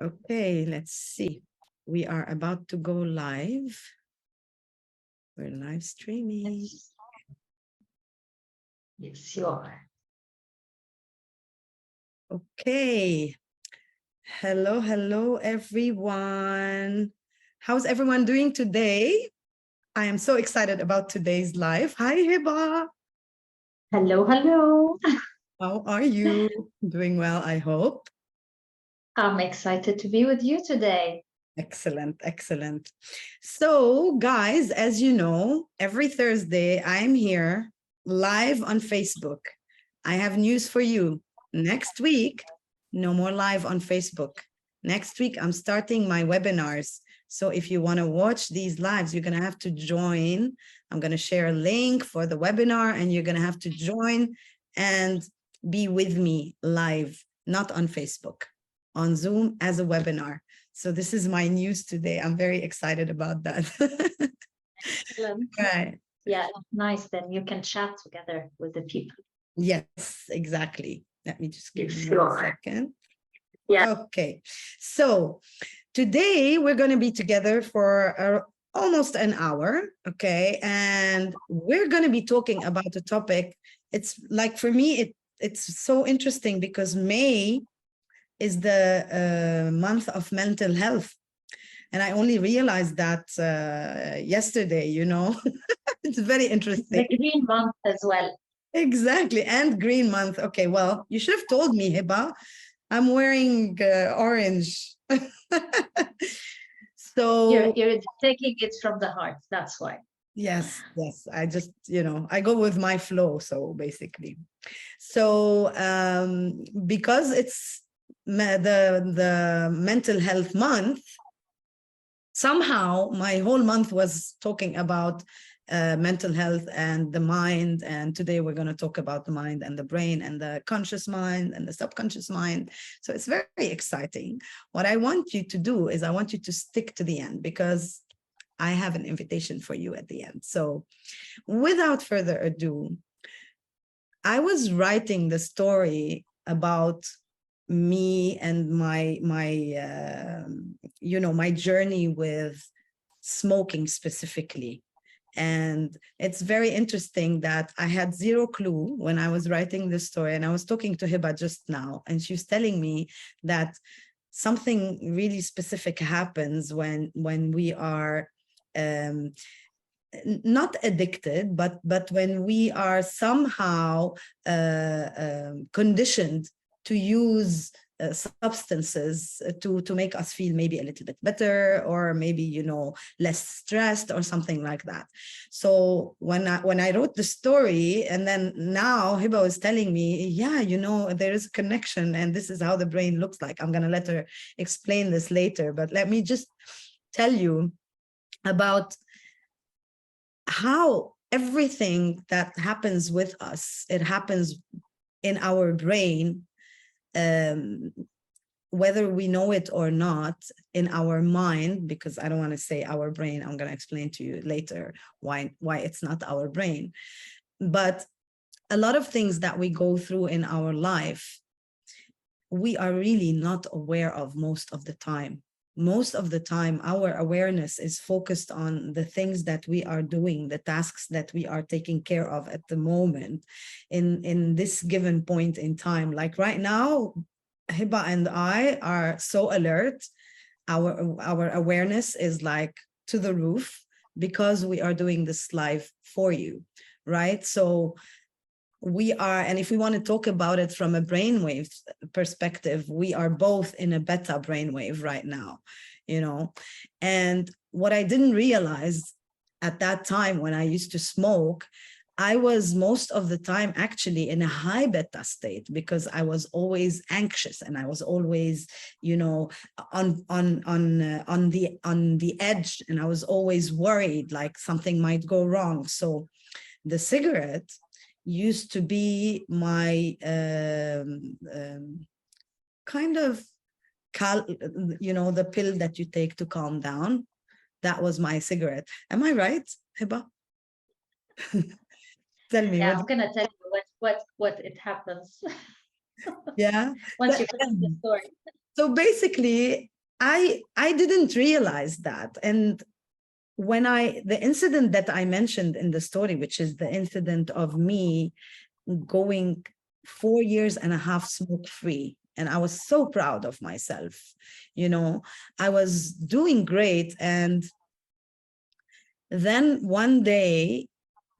Okay, let's see. We are about to go live. We're live streaming. Yes, you are. Okay. Hello, everyone. How's everyone doing today? I am so excited about today's live. Hi, Hiba. Hello. How are you? Doing well, I hope. I'm excited to be with you today. Excellent. So, guys, as you know, every Thursday I'm here live on Facebook. I have news for you. Next week, no more live on Facebook. Next week, I'm starting my webinars. So if you want to watch these lives, you're going to have to join. I'm going to share a link for the webinar, and you're going to have to join and be with me live, not on Facebook, on Zoom as a webinar. So this is my news today. I'm very excited about that. Excellent. Right. Yeah, nice. Then you can chat together with the people. Yes, exactly. Let me just give you Sure. 1 second. Yeah. Okay. So today we're going to be together for almost an hour. Okay. And we're going to be talking about a topic. It's like, for me, it's so interesting because May is the month of mental health. And I only realized that yesterday, it's very interesting. The green month as well. Exactly. And green month. Okay, well, you should have told me, Hiba. I'm wearing orange. So You're taking it from the heart. That's why. yes, I just, I go with my flow. So basically, so because it's the mental health month, somehow my whole month was talking about mental health and the mind. And today we're going to talk about the mind and the brain and the conscious mind and the subconscious mind. So it's very exciting. What I want you to do is I want you to stick to the end, because I have an invitation for you at the end. So without further ado, I was writing the story about me and my journey with smoking specifically. And it's very interesting that I had zero clue when I was writing this story. And I was talking to Hiba just now, and she was telling me that something really specific happens when we are not addicted, but when we are somehow conditioned to use substances to make us feel maybe a little bit better, or maybe less stressed or something like that. So when I wrote the story, and then now Hiba was telling me, yeah, there is a connection, and this is how the brain looks like. I'm going to let her explain this later, but let me just tell you about how everything that happens with us, it happens in our brain, whether we know it or not, in our mind, because I don't want to say our brain. I'm going to explain to you later why it's not our brain. But a lot of things that we go through in our life, we are really not aware of most of the time. Most of the time, our awareness is focused on the things that we are doing, the tasks that we are taking care of at the moment, in this given point in time. Like right now, Hiba and I are so alert. Our awareness is like to the roof, because we are doing this live for you, right? So we are, and if we want to talk about it from a brainwave perspective, we are both in a beta brainwave right now, and what I didn't realize at that time when I used to smoke, I was most of the time actually in a high beta state, because I was always anxious, and I was always, on the edge, and I was always worried like something might go wrong. So the cigarette used to be my kind of the pill that you take to calm down. That was my cigarette. Am I right, Hiba? Tell me. Yeah, I'm gonna tell you what it happens. Yeah. Once you finish the story. So basically, I didn't realize that. And when the incident that I mentioned in the story, which is the incident of me going 4 years and a half smoke free, and I was so proud of myself, I was doing great. And then one day,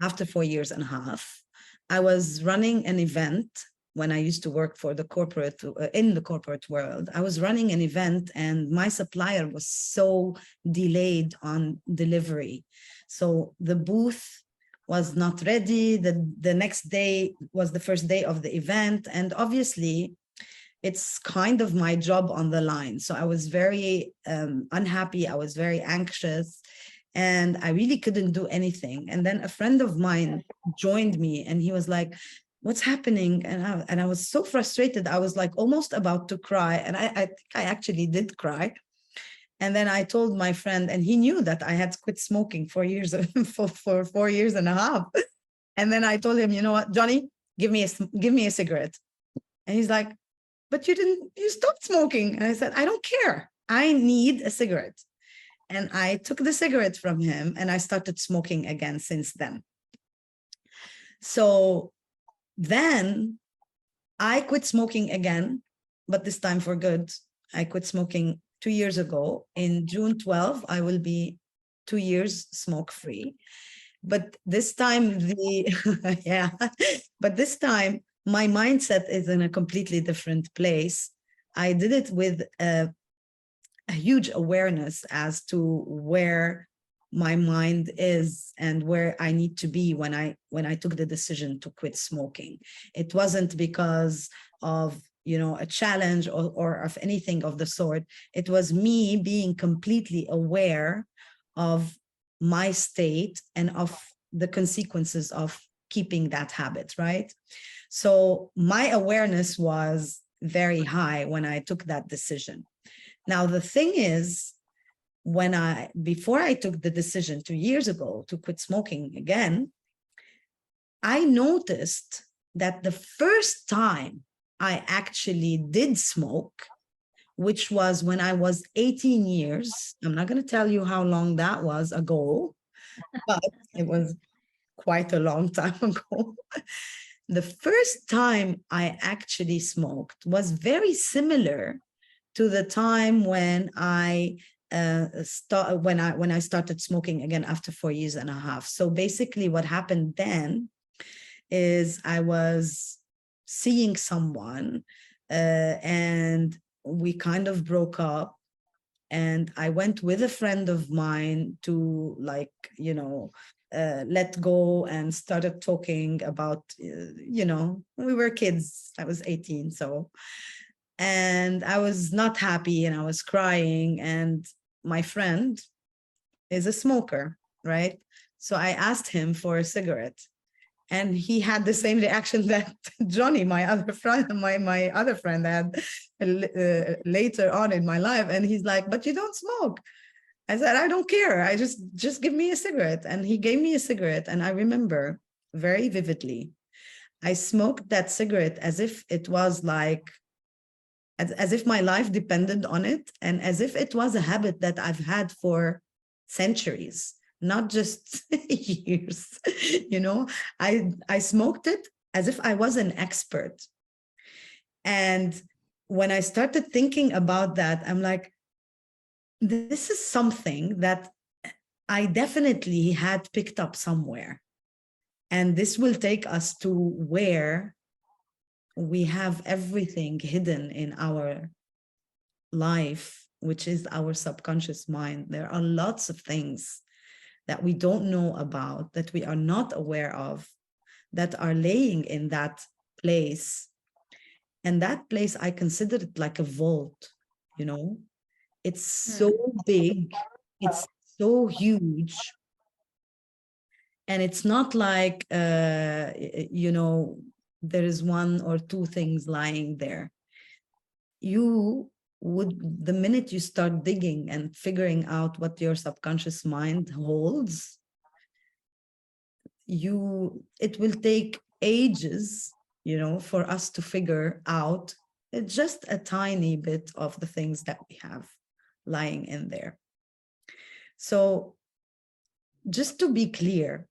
after 4 years and a half, I was running an event when I used to work for the corporate, in the corporate world. I was running an event and my supplier was so delayed on delivery. So the booth was not ready. The next day was the first day of the event. And obviously, it's kind of my job on the line. So I was very unhappy. I was very anxious. And I really couldn't do anything. And then a friend of mine joined me and he was like, what's happening? And I was so frustrated. I was like almost about to cry. And I think I actually did cry. And then I told my friend, and he knew that I had quit smoking for 4 years and a half. And then I told him, you know what, Johnny, give me a cigarette. And he's like, but you stopped smoking. And I said, I don't care. I need a cigarette. And I took the cigarette from him and I started smoking again since then. So then I quit smoking again, but this time for good. I quit smoking 2 years ago. In June 12, I will be 2 years smoke free. But this time yeah, but this time my mindset is in a completely different place. I did it with a huge awareness as to where my mind is and where I need to be when I took the decision to quit smoking. It wasn't because of a challenge or of anything of the sort. It was me being completely aware of my state and of the consequences of keeping that habit, right? So my awareness was very high when I took that decision. Now, the thing is, before I took the decision 2 years ago to quit smoking again, I noticed that the first time I actually did smoke, which was when I was 18 years, I'm not going to tell you how long that was ago, but it was quite a long time ago. The first time I actually smoked was very similar to the time when I started smoking again after 4 years and a half. So basically what happened then is I was seeing someone and we kind of broke up, and I went with a friend of mine to let go and started talking about, we were kids. I was 18, so. And I was not happy and I was crying, and my friend is a smoker, right? So I asked him for a cigarette and he had the same reaction that Johnny, my other friend, my other friend had later on in my life. And he's like, but you don't smoke. I said, I don't care. I just give me a cigarette. And he gave me a cigarette. And I remember very vividly, I smoked that cigarette as if it was like, as if my life depended on it, and as if it was a habit that I've had for centuries, not just years. I smoked it as if I was an expert. And when I started thinking about that, I'm like, this is something that I definitely had picked up somewhere. And this will take us to where we have everything hidden in our life, which is our subconscious mind. There are lots of things that we don't know about, that we are not aware of, that are laying in that place. And that place, I consider it like a vault, It's so big, it's so huge. And it's not like, there is one or two things lying there. The minute you start digging and figuring out what your subconscious mind holds, it will take ages, for us to figure out just a tiny bit of the things that we have. lying in there. So just to be clear,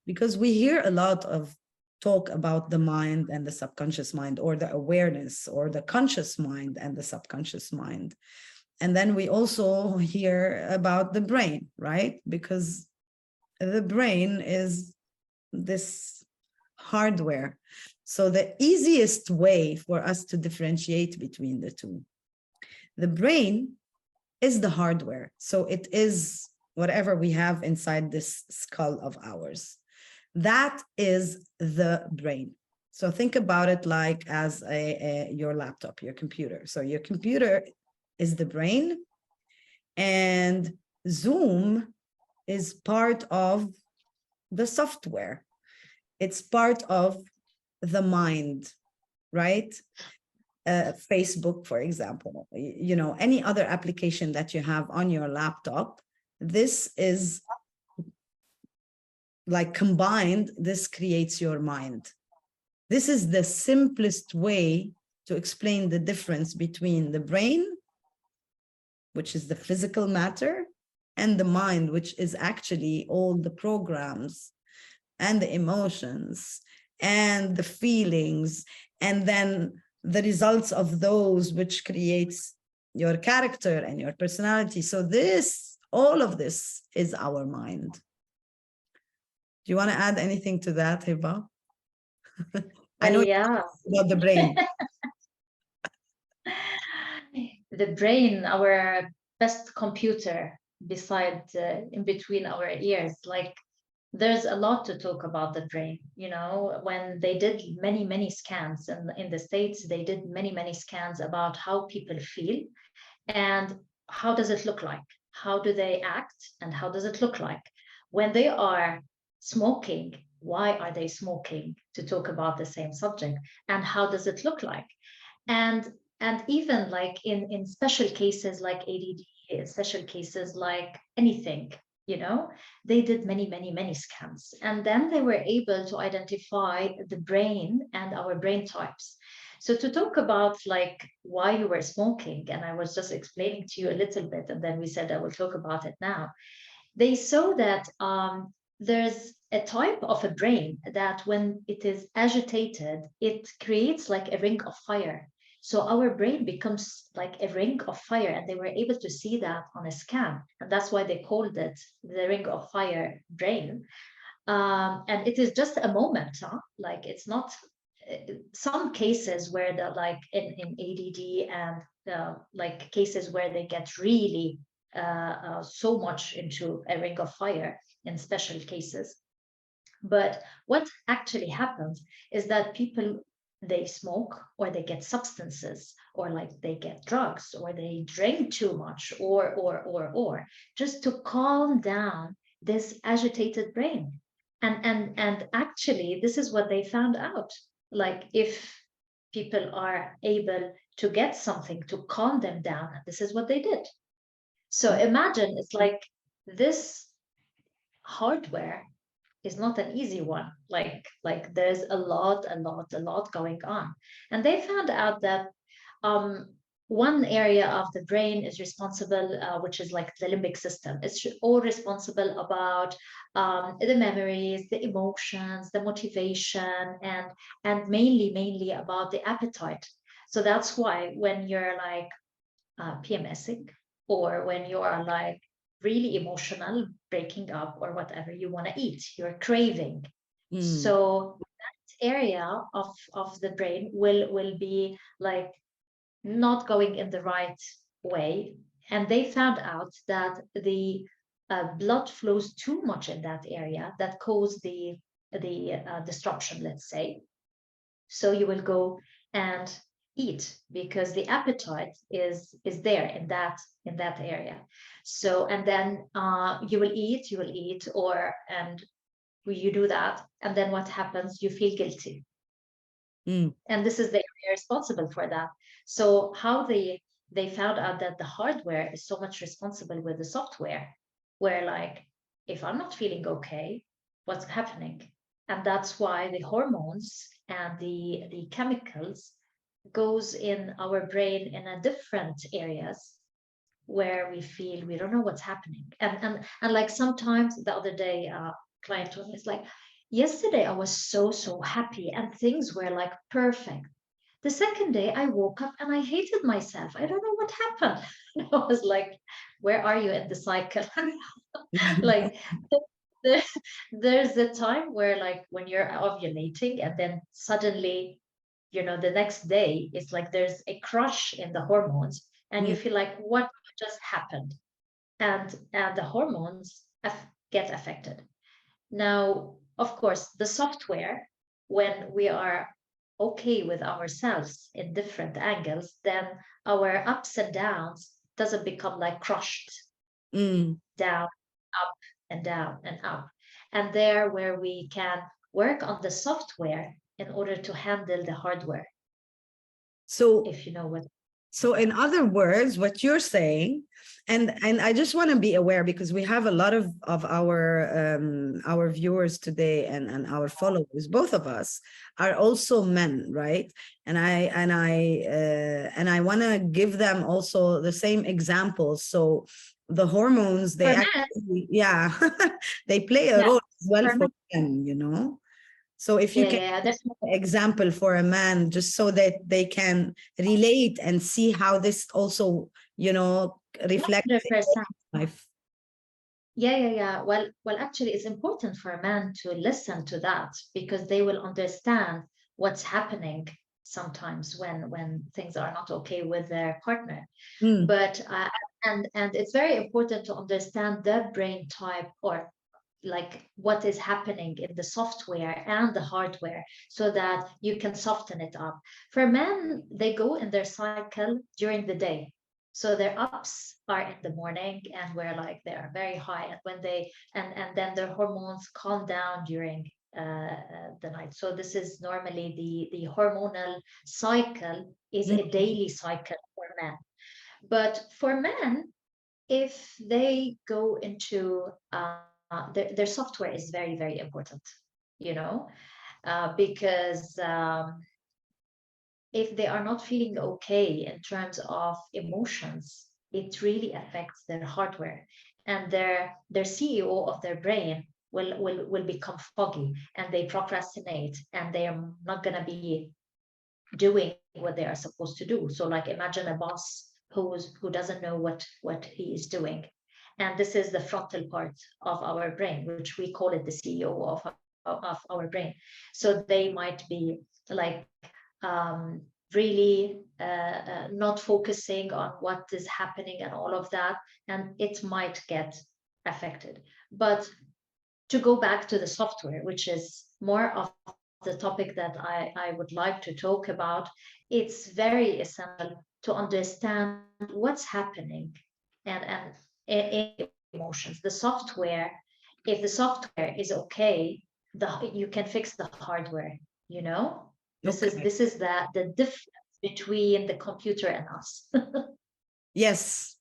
because we hear a lot of talk about the mind and the subconscious mind, or the awareness, or the conscious mind and the subconscious mind. And then we also hear about the brain, right? Because the brain is this hardware. So the easiest way for us to differentiate between the two, the brain is the hardware. So it is whatever we have inside this skull of ours. That is the brain. So think about it like as your laptop, your computer. So your computer is the brain, and Zoom is part of the software. It's part of the mind, right? Facebook, for example, you know, any other application that you have on your laptop, this is like combined, this creates your mind. This is the simplest way to explain the difference between the brain, which is the physical matter, and the mind, which is actually all the programs and the emotions and the feelings, and then the results of those, which creates your character and your personality. So this, all of this is our mind. Do you want to add anything to that, Hiba? I know Yeah. about the brain. The brain, our best computer, beside in between our ears. Like, there's a lot to talk about the brain. You know, when they did many scans in the States, they did many scans about how people feel and how does it look like, how do they act, and how does it look like when they are smoking. Why are they smoking, to talk about the same subject, and how does it look like? And even like in special cases like ADD, special cases like anything, you know, they did many scans, and then they were able to identify the brain and our brain types. So to talk about like why you were smoking, and I was just explaining to you a little bit, and then we said I will talk about it now. They saw that there's a type of a brain that when it is agitated, it creates like a ring of fire. So our brain becomes like a ring of fire, and they were able to see that on a scan. And that's why they called it the ring of fire brain. And it is just a moment, huh? Like it's not some cases where the like in ADD and like cases where they get really so much into a ring of fire in special cases. But what actually happens is that people, they smoke, or they get substances, or like they get drugs, or they drink too much, or just to calm down this agitated brain. And actually this is what they found out. Like if people are able to get something to calm them down, this is what they did. So imagine, it's like this hardware is not an easy one. Like there's a lot going on. And they found out that one area of the brain is responsible, which is like the limbic system. It's all responsible about the memories, the emotions, the motivation, and mainly about the appetite. So that's why when you're like PMSing, or when you are like really emotional, breaking up or whatever, you want to eat, you're craving. So that area of the brain will be like not going in the right way. And they found out that the blood flows too much in that area, that cause the disruption, let's say. So you will go and eat because the appetite is there in that area. So and then you will eat, or and you do that, and then what happens? You feel guilty. And this is the area responsible for that. So how they found out that the hardware is so much responsible with the software, where like if I'm not feeling okay, what's happening? And that's why the hormones and the chemicals goes in our brain in a different areas, where we feel we don't know what's happening. And like sometimes the other day, client told me, it's like, yesterday I was so happy and things were like perfect. The second day I woke up and I hated myself. I don't know what happened. I was like, where are you in the cycle? Like there, there's a time where like when you're ovulating and then suddenly, the next day it's like there's a crush in the hormones and you Mm. feel like what just happened, and the hormones get affected. Now, of course, the software, when we are okay with ourselves in different angles, then our ups and downs doesn't become like crushed Mm. down, up and down and up. And there where we can work on the software in order to handle the hardware, So if you know what. So in other words, what you're saying, and I just want to be aware because we have a lot of our viewers today and our followers, both of us are also men, right? And I want to give them also the same examples. So the hormones, they For men, actually, yeah, they play a yeah, role as well for for men, them. So if you yeah, can yeah, yeah, there's example for a man, just so that they can relate and see how this also, reflects in 100%. life. Yeah, yeah, yeah. Well, actually, it's important for a man to listen to that because they will understand what's happening sometimes when things are not okay with their partner. Mm. But and it's very important to understand the brain type, or like what is happening in the software and the hardware, so that you can soften it up. For men, they go in their cycle during the day. So their ups are in the morning and where like they are very high, and when they and then their hormones calm down during the night. So this is normally the hormonal cycle is a Mm. daily cycle for men. But for men, if they go into their software is very, very important, you know, because if they are not feeling okay in terms of emotions, it really affects their hardware, and their CEO of their brain will become foggy, and they procrastinate, and they are not going to be doing what they are supposed to do. So like imagine a boss who doesn't know what he is doing. And this is the frontal part of our brain, which we call it the CEO of our brain. So they might be like really not focusing on what is happening and all of that, and it might get affected. But to go back to the software, which is more of the topic that I would like to talk about, it's very essential to understand what's happening and in emotions. The software, if the software is okay, you can fix the hardware, you know? This is Okay. this is the difference between the computer and us. Yes.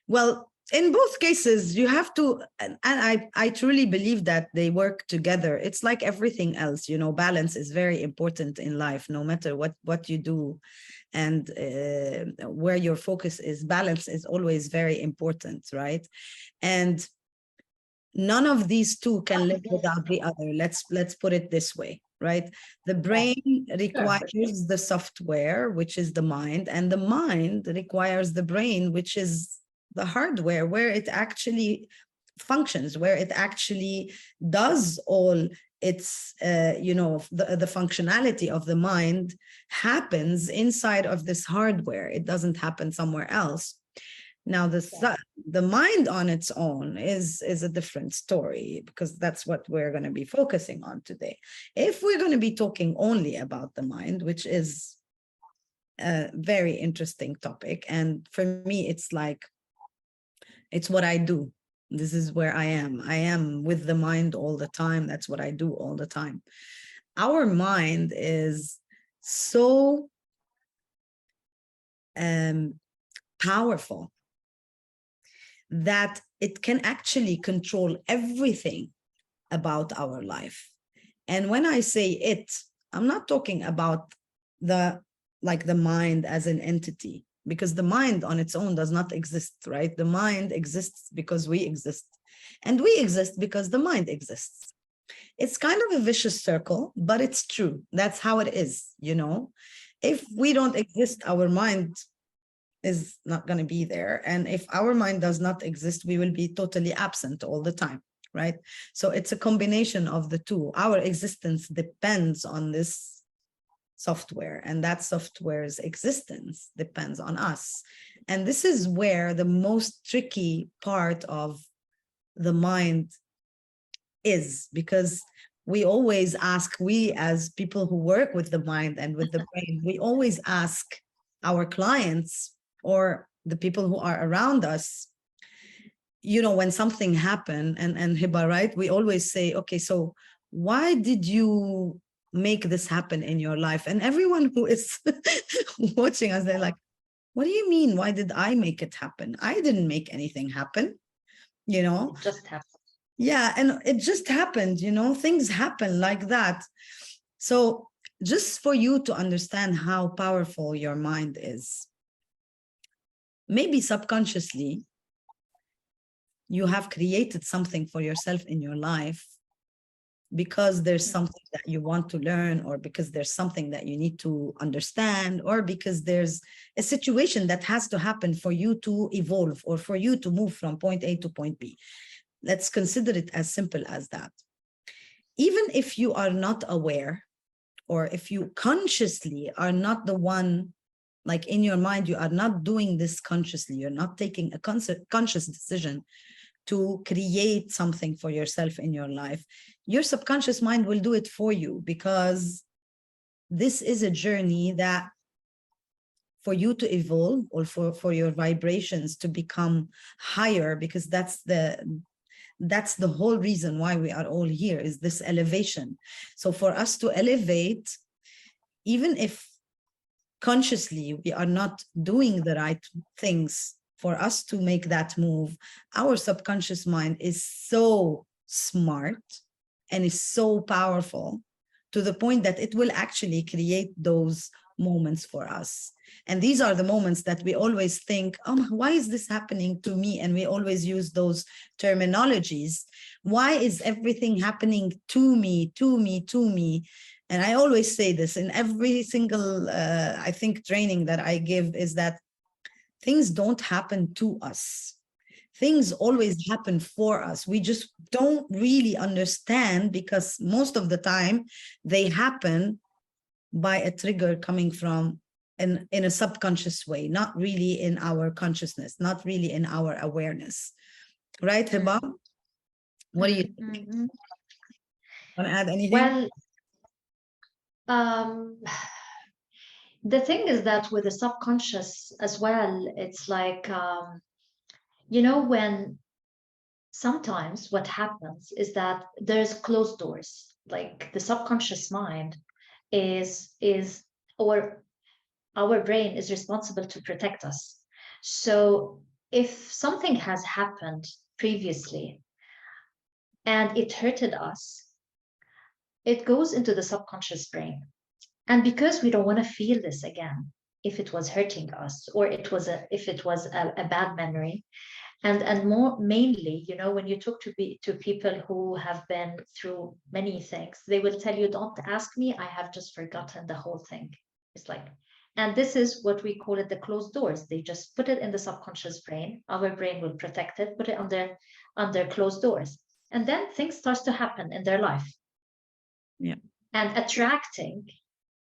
Well, in both cases, you have to, and I truly believe that they work together. It's like everything else, balance is very important in life, no matter what you do and where your focus is. Balance is always very important, right? And none of these two can live Yes, without the other. Let's put it this way, right? The yeah, brain sure, for sure. requires the software, which is the mind, and the mind requires the brain, which is the hardware, where it actually functions, where it actually does all its the functionality of the mind happens inside of this hardware. It doesn't happen somewhere else. Now, Yeah. the mind on its own is a different story, because that's what we're going to be focusing on today. If we're going to be talking only about the mind, which is a very interesting topic, and for me, it's what I do. This is where I am. I am with the mind all the time. That's what I do all the time. Our mind is so powerful that it can actually control everything about our life. And when I say it, I'm not talking about the mind as an entity, because the mind on its own does not exist, right? The mind exists because we exist, and we exist because the mind exists. It's kind of a vicious circle, but it's true. That's how it is, you know? If we don't exist, our mind is not going to be there. And if our mind does not exist, we will be totally absent all the time, right? So it's a combination of the two. Our existence depends on this software, and that software's existence depends on us. And this is where the most tricky part of the mind is, because we always ask, we as people who work with the mind and with the brain, we always ask our clients or the people who are around us, you know, when something happened, and Hiba, right? We always say, okay, so why did you make this happen in your life? And everyone who is watching us, they're like, what do you mean? Why did I make it happen? I didn't make anything happen, you know? It just happened. Yeah, and it just happened, you know, things happen like that. So just for you to understand how powerful your mind is, maybe subconsciously, you have created something for yourself in your life because there's something that you want to learn, or because there's something that you need to understand, or because there's a situation that has to happen for you to evolve, or for you to move from point A to point B. Let's consider it as simple as that. Even if you are not aware, or if you consciously are not the one, like in your mind, you are not doing this consciously, you're not taking a conscious decision to create something for yourself in your life, your subconscious mind will do it for you, because this is a journey that for you to evolve, or for your vibrations to become higher, because that's the whole reason why we are all here, is this elevation. So for us to elevate, even if consciously we are not doing the right things, for us to make that move, our subconscious mind is so smart and is so powerful, to the point that it will actually create those moments for us. And these are the moments that we always think, oh, why is this happening to me? And we always use those terminologies. Why is everything happening to me, to me, to me? And I always say this in every single, I think, training that I give, is that things don't happen to us. Things always happen for us. We just don't really understand, because most of the time they happen by a trigger coming from in a subconscious way, not really in our consciousness, not really in our awareness. Right, Hiba? What do you think? Want to add anything? Well, the thing is that with the subconscious as well, it's like, you know, when sometimes what happens is that there's closed doors, like the subconscious mind or our brain is responsible to protect us. So if something has happened previously and it hurted us, it goes into the subconscious brain. And because we don't want to feel this again, if it was hurting us, or if it was a bad memory, and more mainly, you know, when you talk to people who have been through many things, they will tell you, don't ask me, I have just forgotten the whole thing. It's like, and this is what we call it, the closed doors. They just put it in the subconscious brain. Our brain will protect it, put it under closed doors, and then things starts to happen in their life. Yeah. And attracting,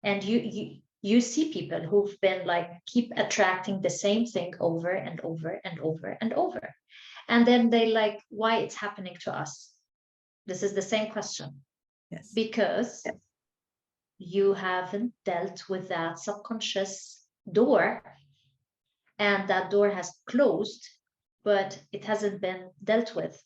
and you see people who've been like, keep attracting the same thing over and over and over and over. And then they like, why it's happening to us? This is the same question. Yes. Because you haven't dealt with that subconscious door, and that door has closed, but it hasn't been dealt with.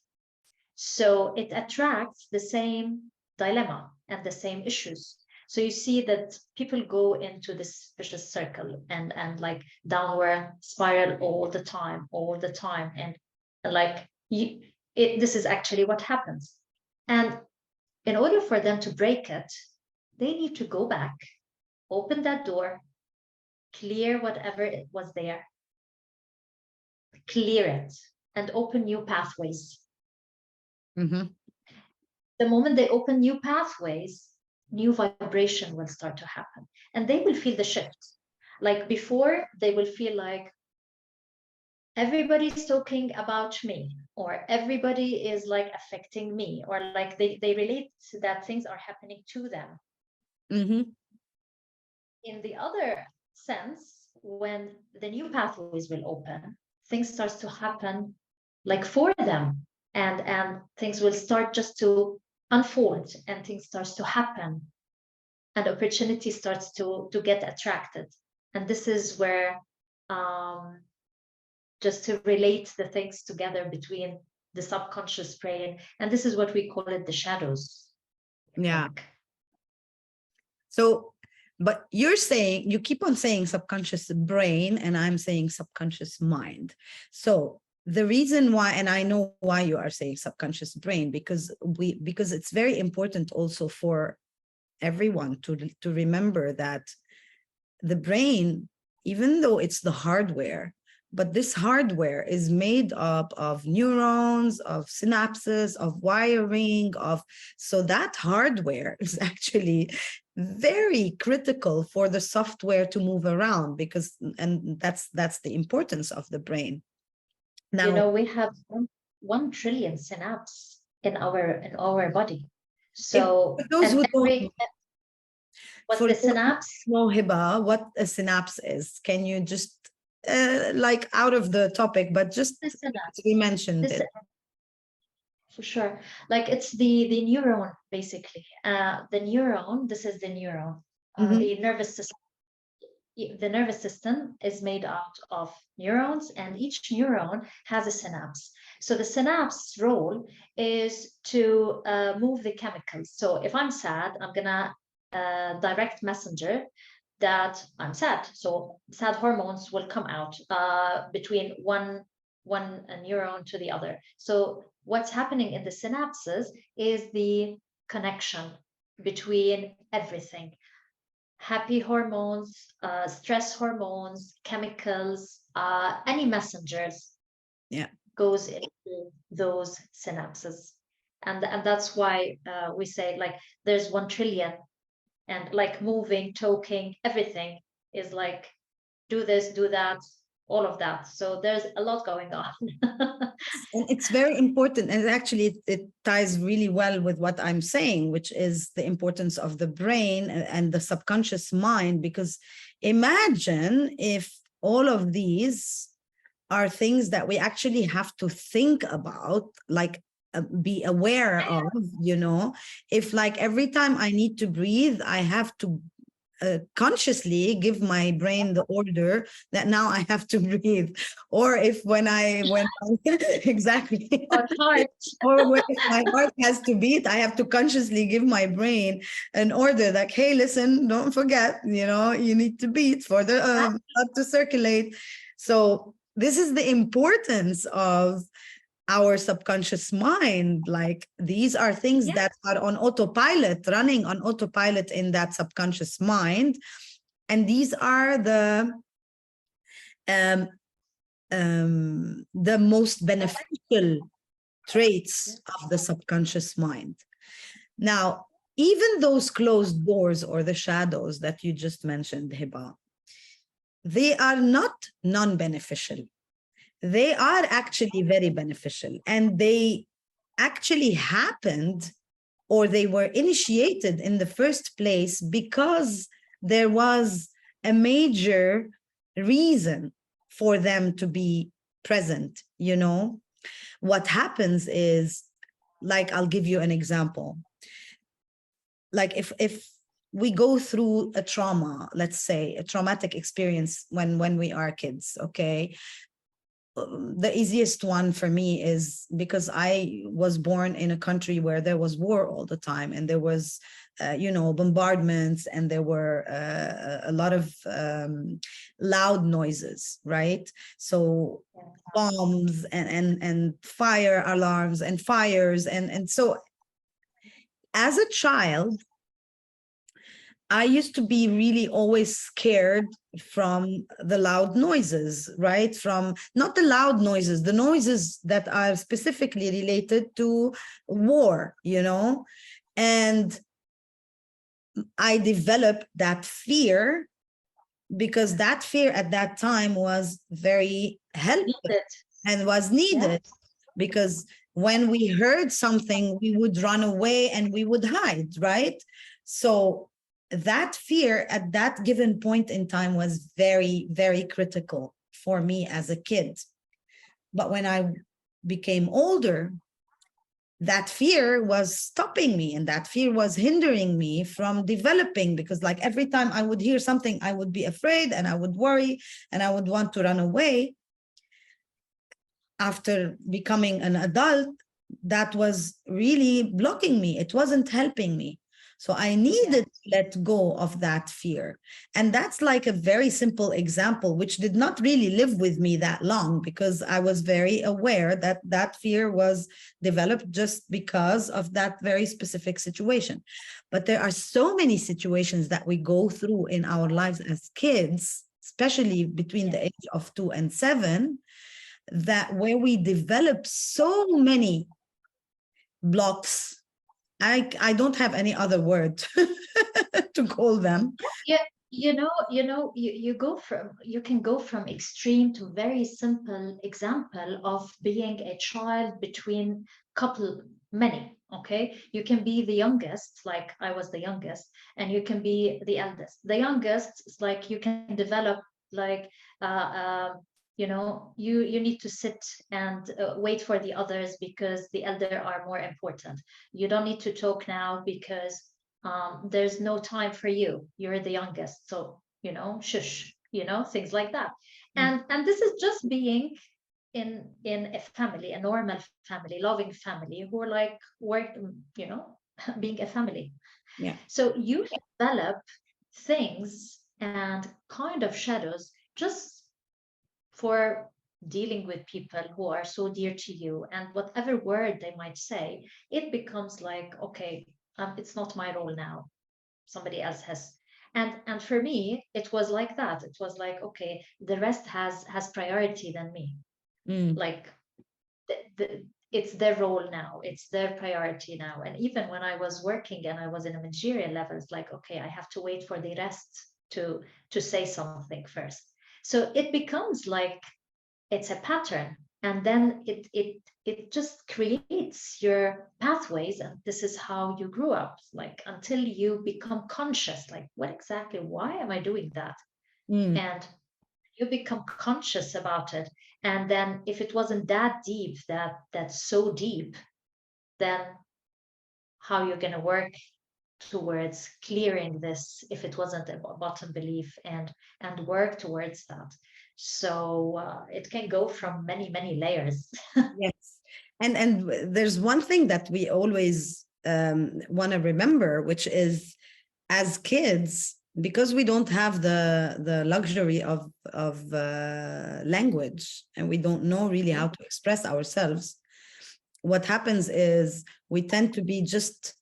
So it attracts the same dilemma and the same issues. So you see that people go into this vicious circle and like downward spiral all the time. And like this is actually what happens. And in order for them to break it, they need to go back, open that door, clear whatever it was there, clear it, and open new pathways. Mm-hmm. The moment they open new pathways, new vibration will start to happen, and they will feel the shift. Like before, they will feel like everybody's talking about me, or everybody is like affecting me, or like they relate that things are happening to them. Mm-hmm. In the other sense, when the new pathways will open, things starts to happen like for them, and things will start just to unfold, and things starts to happen, and opportunity starts to get attracted. And this is where just to relate the things together between the subconscious brain, and this is what we call it, the shadows. Yeah. So, but you're saying, you keep on saying subconscious brain, and I'm saying subconscious mind. So the reason why, and I know why you are saying subconscious brain, because it's very important also for everyone to remember that the brain, even though it's the hardware, but this hardware is made up of neurons, of synapses, of wiring, so that hardware is actually very critical for the software to move around, and that's the importance of the brain. Now, we have 1 trillion synapses in our body. So those who don't what's the synapse? know, Hiba, what a synapse is, can you just like out of the topic, but just we mentioned it. For sure. Like it's the neuron, basically. The neuron, this is the neuron. The nervous system. The nervous system is made out of neurons, and each neuron has a synapse. So the synapse role is to move the chemicals. So if I'm sad, I'm gonna direct messenger that I'm sad. So sad hormones will come out between one neuron to the other. So what's happening in the synapses is the connection between everything. Happy hormones, stress hormones, chemicals, any messengers goes into those synapses. And that's why we say like there's 1 trillion, and like moving, talking, everything is like do this, do that, all of that. So there's a lot going on. And it's very important, and actually it ties really well with what I'm saying, which is the importance of the brain and the subconscious mind, because imagine if all of these are things that we actually have to think about, like be aware of, if like every time I need to breathe, I have to consciously give my brain the order that now I have to breathe, or if when I exactly, or when my heart has to beat, I have to consciously give my brain an order like, hey, listen, don't forget, you need to beat for the blood to circulate. So this is the importance of our subconscious mind. Like these are things that are on autopilot, running on autopilot in that subconscious mind. And these are the most beneficial traits of the subconscious mind. Now, even those closed doors or the shadows that you just mentioned, Hiba, they are not non-beneficial. They are actually very beneficial, and they actually happened, or they were initiated in the first place because there was a major reason for them to be present. What happens is, like, I'll give you an example. Like if we go through a trauma, let's say a traumatic experience when we are kids, okay? The easiest one for me is because I was born in a country where there was war all the time, and there was, bombardments, and there were a lot of loud noises, right? So bombs and fire alarms and fires. And so as a child, I used to be really always scared from the loud noises, right? From not the loud noises, the noises that are specifically related to war, you know? And I developed that fear because that fear at that time was very helpful Needed. and was Yeah. needed, because when we heard something, we would run away and we would hide, right? So that fear at that given point in time was very, very critical for me as a kid. But when I became older, that fear was stopping me, and that fear was hindering me from developing, because like every time I would hear something, I would be afraid and I would worry and I would want to run away. After becoming an adult, that was really blocking me. It wasn't helping me. So I needed to let go of that fear. And that's like a very simple example, which did not really live with me that long, because I was very aware that that fear was developed just because of that very specific situation. But there are so many situations that we go through in our lives as kids, especially between the age of 2 and 7, that where we develop so many blocks. I don't have any other word to call them. Yeah, you can go from extreme to very simple example of being a child between many. Okay, you can be the youngest, like I was the youngest, and you can be the eldest. The youngest is like you can develop like you need to sit and wait for the others because the elder are more important. You don't need to talk now because there's no time for you. You're the youngest, so shush, things like that. And this is just being in a family, a normal family, loving family, who are like work, being a family. Yeah. So you develop things and kind of shadows just for dealing with people who are so dear to you, and whatever word they might say, it becomes like, okay, it's not my role now, somebody else has. And for me it was like that. It was like, okay, the rest has priority than me. Like it's their role now, it's their priority now. And even when I was working and I was in a managerial level, it's like, okay, I have to wait for the rest to say something first. So it becomes like it's a pattern, and then it just creates your pathways, and this is how you grew up, like until you become conscious, like what exactly, why am I doing that? And you become conscious about it. And then if it wasn't that deep, that's so deep, then how you're going to work towards clearing this if it wasn't a bottom belief, and work towards that. So it can go from many layers. Yes. And there's one thing that we always want to remember, which is, as kids, because we don't have the luxury of language, and we don't know really how to express ourselves, what happens is we tend to be just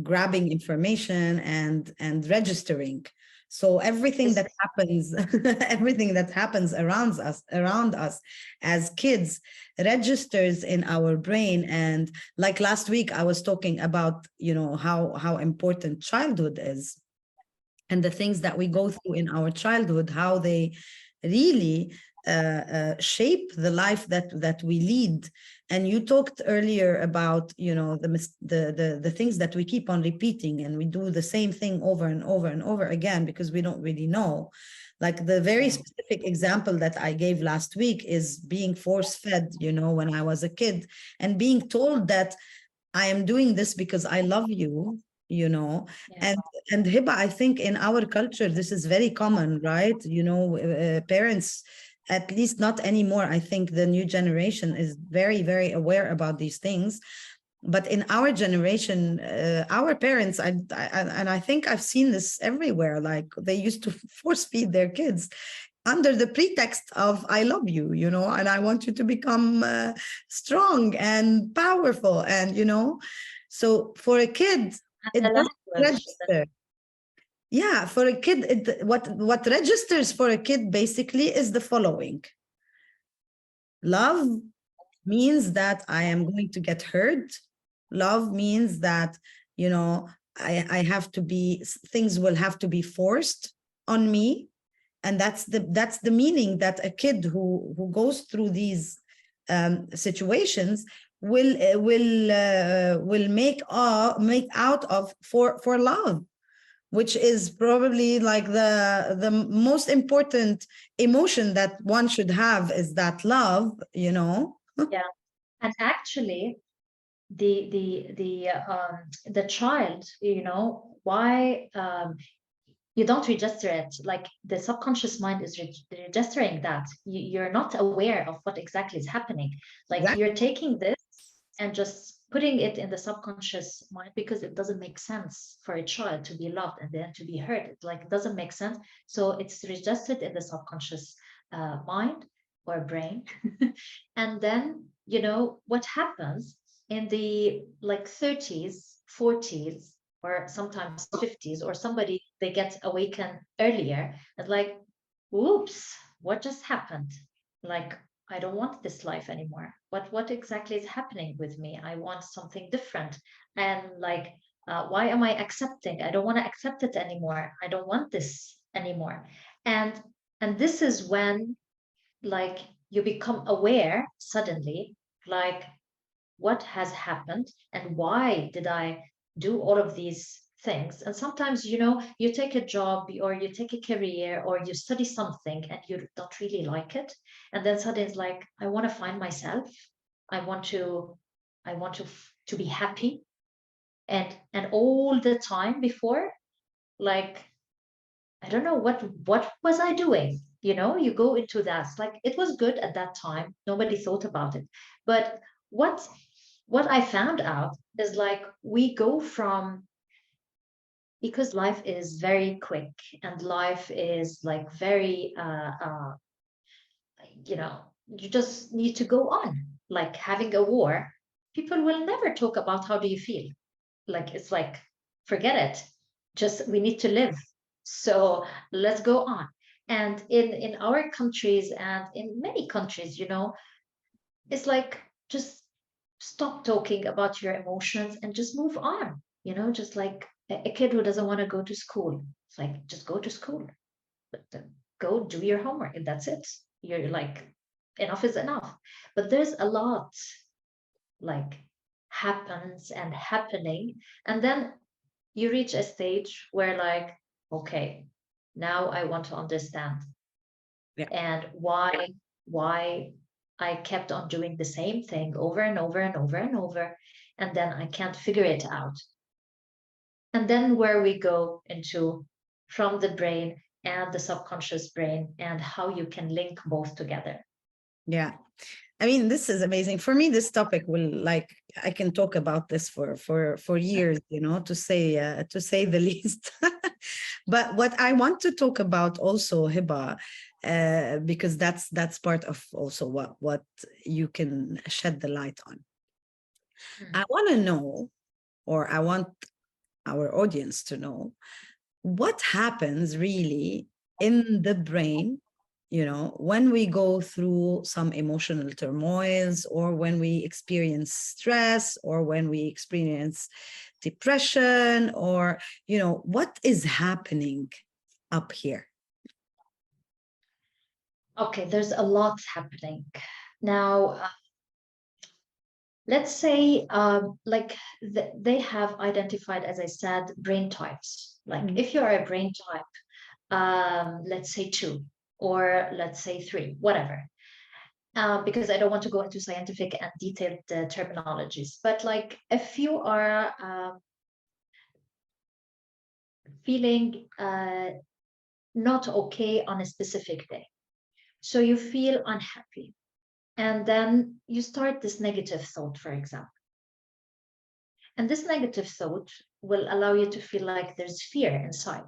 grabbing information and registering. So everything that happens everything that happens around us as kids registers in our brain. And like last week I was talking about how important childhood is, and the things that we go through in our childhood, how they really shape the life that we lead. And you talked earlier about the things that we keep on repeating, and we do the same thing over and over and over again because we don't really know. Like the very specific example that I gave last week is being force-fed, when I was a kid, and being told that I am doing this because I love you. And Hiba, I think in our culture this is very common, right? Parents, at least not anymore, I think the new generation is very, very aware about these things. But in our generation, our parents, and I think I've seen this everywhere, like they used to force feed their kids under the pretext of I love you, and I want you to become strong and powerful. And so for a kid, it doesn't register. Yeah, for a kid, what registers for a kid basically is the following. Love means that I am going to get hurt. Love means that, you know, I have to be, things will have to be forced on me. And that's the meaning that a kid who goes through these situations will make out of for love, which is probably like the most important emotion that one should have, is that love, you know. Yeah. And actually, the child, you know, why you don't register it, like the subconscious mind is registering that you're not aware of what exactly is happening. Like Exactly. you're taking this and just putting it in the subconscious mind because it doesn't make sense for a child to be loved and then to be hurt. It like it doesn't make sense. So it's registered in the subconscious mind or brain. And then, you know, what happens in the like 30s, 40s, or sometimes 50s, or somebody they get awakened earlier and like, oops, what just happened? Like, I don't want this life anymore. What exactly is happening with me? I want something different. And like, why am I accepting? I don't want to accept it anymore. I don't want this anymore. And and this is when like you become aware suddenly, like what has happened and why did I do all of these things. And sometimes, you know, you take a job or you take a career or you study something and you don't really like it, and then suddenly it's like, I want to find myself. I want to to be happy. And all the time before, like, I don't know what was I doing. You know, you go into that. It's like it was good at that time. Nobody thought about it. But what what I found out is like we go from, because life is very quick and life is like very you know, you just need to go on. Like having a war, people will never talk about how do you feel. Like it's like forget it, just we need to live, so let's go on. And in our countries and in many countries, you know, it's like just stop talking about your emotions and just move on, you know, just like a kid who doesn't want to go to school, it's like just go to school, but go do your homework and that's it. You're like, enough is enough. But there's a lot like happens and happening, and then you reach a stage where like, okay, now I want to understand, Yeah. and why I kept on doing the same thing over and over and over and over, and then I can't figure it out. And then where we go into from the brain and the subconscious brain and how you can link both together. Yeah. I mean, this is amazing. For me, this topic will, like, I can talk about this for years, you know, to say the least. But what I want to talk about also, Hiba, because that's part of also what you can shed the light on. I want to know, or I want our audience to know, what happens really in the brain, you know, when we go through some emotional turmoils, or when we experience stress, or when we experience depression, or, you know, what is happening up here? Okay, there's a lot happening now. Let's say like they have identified, as I said, brain types. Like Mm. if you are a brain type, let's say 2, or let's say 3, whatever, because I don't want to go into scientific and detailed terminologies, but like if you are feeling not okay on a specific day, so you feel unhappy, and then you start this negative thought, for example. And this negative thought will allow you to feel like there's fear inside.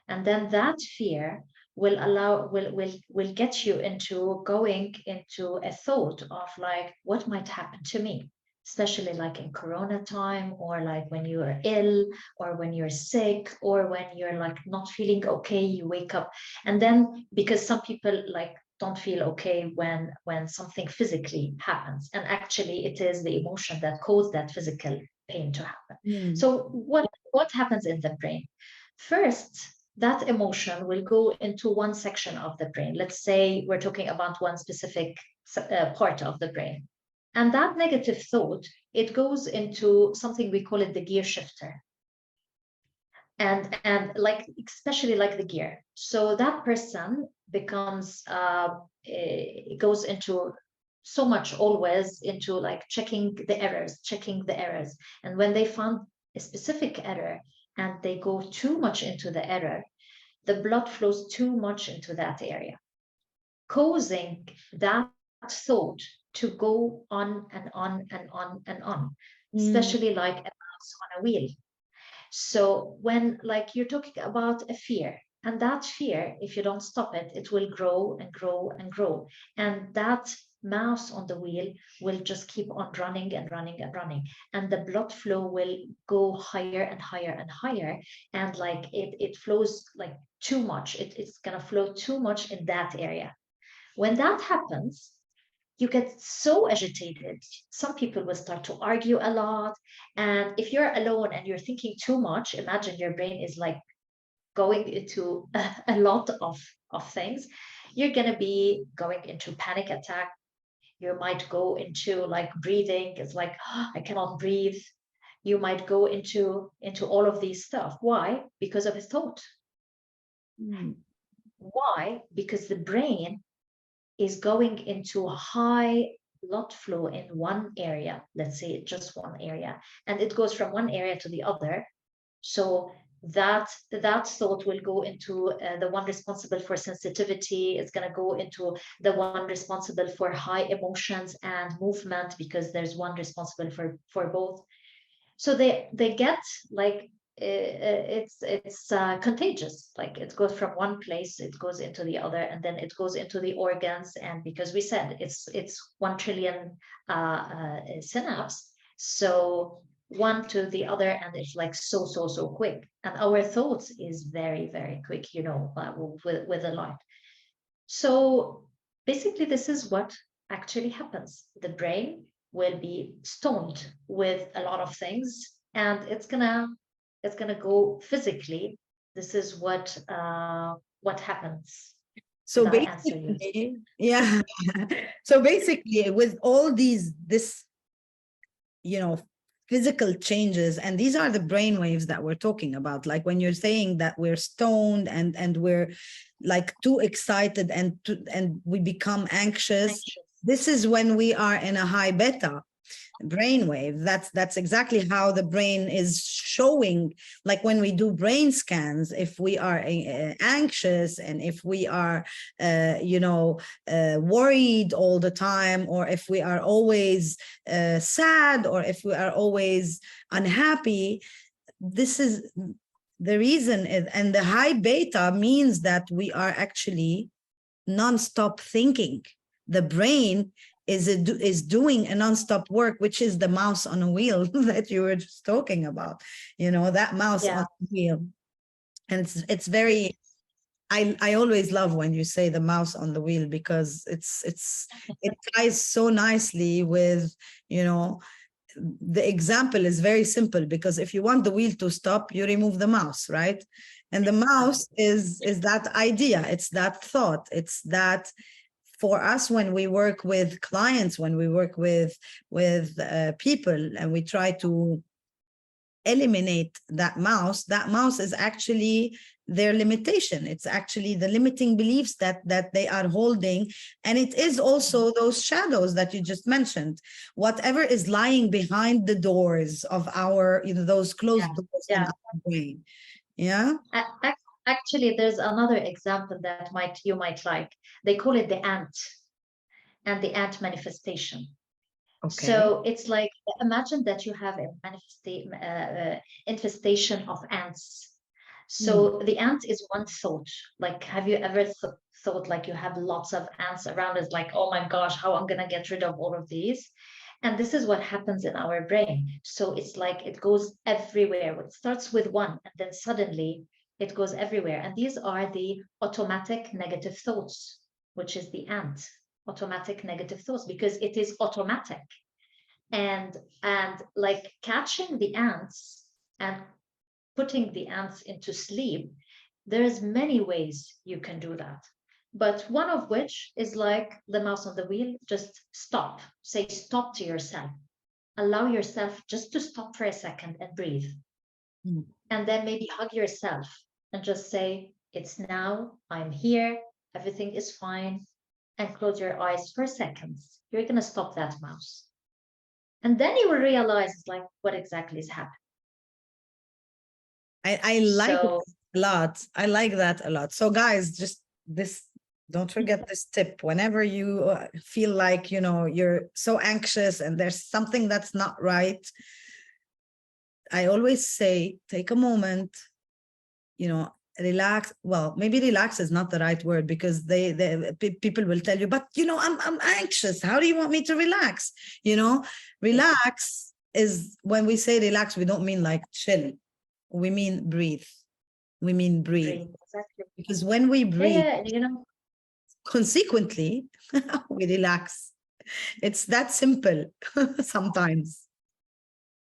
And then that fear will get you into going into a thought of like, what might happen to me? especially like in Corona time, or like when you are ill, or when you're sick, or when you're like not feeling okay, you wake up. And then because some people like don't feel okay when something physically happens, and actually it is the emotion that caused that physical pain to happen. Mm. So what happens in the brain? First, that emotion will go into one section of the brain. Let's say we're talking about one specific part of the brain. And that negative thought, it goes into something we call it the gear shifter. And like, especially like the gear. So that person becomes, it goes into so much always into like checking the errors. And when they found a specific error and they go too much into the error, the blood flows too much into that area, causing that thought to go on and on and on and on, especially like a mouse on a wheel. So when like you're talking about a fear, and that fear, if you don't stop it, it will grow and grow and grow. And that mouse on the wheel will just keep on running and running and running. And the blood flow will go higher and higher and higher. And like it flows like too much. It's gonna flow too much in that area. When that happens, you get so agitated. Some people will start to argue a lot. And if you're alone and you're thinking too much, imagine your brain is like going into a lot of things. You're going to be going into panic attack. You might go into like breathing. It's like, oh, I cannot breathe. You might go into all of these stuff. Why? Because of a thought. Why? Because the brain is going into a high blood flow in one area, let's say just one area, and it goes from one area to the other. So that thought will go into the one responsible for sensitivity. It's going to go into the one responsible for high emotions and movement, because there's one responsible for both. So they get like it's contagious. Like it goes from one place, it goes into the other, and then it goes into the organs. And because we said it's 1 trillion synapse, so one to the other, and it's like so quick. And our thoughts is very very quick, you know, with a lot. So basically, this is what actually happens. The brain will be stoned with a lot of things, and it's gonna go physically. This is what happens. So Did I answer you? basically, yeah. So basically, with all this, you know, physical changes, and these are the brain waves that we're talking about. Like when you're saying that we're stoned and we're like too excited and we become anxious. This is when we are in a high beta brainwave. That's exactly how the brain is showing. Like when we do brain scans, if we are anxious, and if we are worried all the time, or if we are always sad, or if we are always unhappy, this is the reason. And the high beta means that we are actually non-stop thinking. The brain is doing a non-stop work, which is the mouse on a wheel that you were just talking about, that mouse on the wheel. And it's very, I always love when you say the mouse on the wheel, because it ties so nicely with, the example is very simple, because if you want the wheel to stop, you remove the mouse, right? And the mouse is that idea, it's that thought, it's that. For us, when we work with clients, when we work with people, and we try to eliminate that mouse is actually their limitation. It's actually the limiting beliefs that they are holding. And it is also those shadows that you just mentioned, whatever is lying behind the doors of our, those closed doors in our brain. Yeah. Actually, there's another example that you might like. They call it the ant and the ant manifestation. Okay. So it's like, imagine that you have a infestation of ants. So the ant is one thought. Like, have you ever thought like you have lots of ants around? It's like, oh my gosh, how I'm gonna get rid of all of these? And this is what happens in our brain. So it's like it goes everywhere. It starts with one, and then suddenly it goes everywhere. And these are the automatic negative thoughts, which is the ant, automatic negative thoughts, because it is automatic. And like catching the ants and putting the ants into sleep, there's many ways you can do that. But one of which is like the mouse on the wheel, just stop, say stop to yourself, allow yourself just to stop for a second and breathe. And then maybe hug yourself and just say, it's now, I'm here, everything is fine, and close your eyes for seconds. You're going to stop that mouse. And then you will realize like what exactly is happening. I like it a lot. I like that a lot. So guys, just this, don't forget this tip. Whenever you feel like, you know, you're so anxious and there's something that's not right, I always say, take a moment, you know, relax. Well, maybe relax is not the right word, because people will tell you, but you know, I'm anxious. How do you want me to relax? You know, relax is, when we say relax, we don't mean like chill. We mean breathe. We mean breathe. Exactly. Because when we breathe, you know, consequently, we relax. It's that simple sometimes.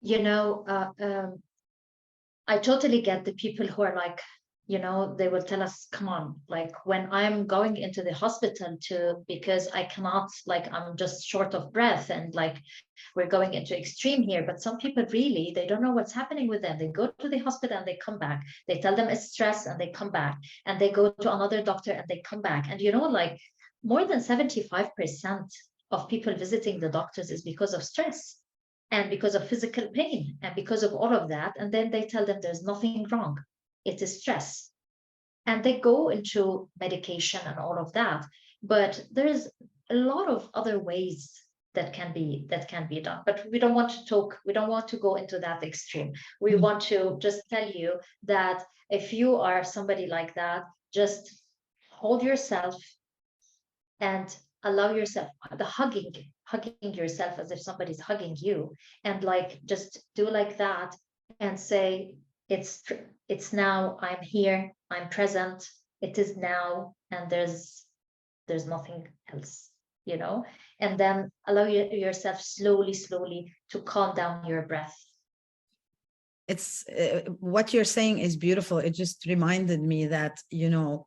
You know, I totally get the people who are like, you know, they will tell us, come on, like when I'm going into the hospital because I cannot, like, I'm just short of breath, and like we're going into extreme here. But some people really, they don't know what's happening with them. They go to the hospital and they come back. They tell them it's stress and they come back. And they go to another doctor and they come back. And you know, like more than 75% of people visiting the doctors is because of stress and because of physical pain and because of all of that. And then they tell them there's nothing wrong. It is stress. And they go into medication and all of that. But there's a lot of other ways that can be done. But we don't want to go into that extreme. We want to just tell you that if you are somebody like that, just hold yourself and allow yourself the hugging yourself as if somebody's hugging you, and like just do like that and say, it's now, I'm here, I'm present, it is now, and there's nothing else, you know. And then allow yourself slowly to calm down your breath. It's what you're saying is beautiful. It just reminded me that, you know,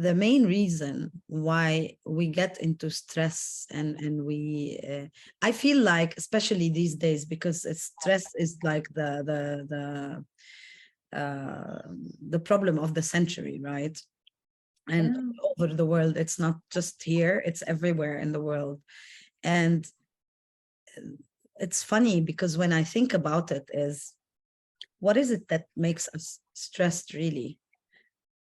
the main reason why we get into stress and we I feel like, especially these days, because stress is like the problem of the century, right? And all over the world, it's not just here, it's everywhere in the world. And it's funny because when I think about it, is what is it that makes us stressed really?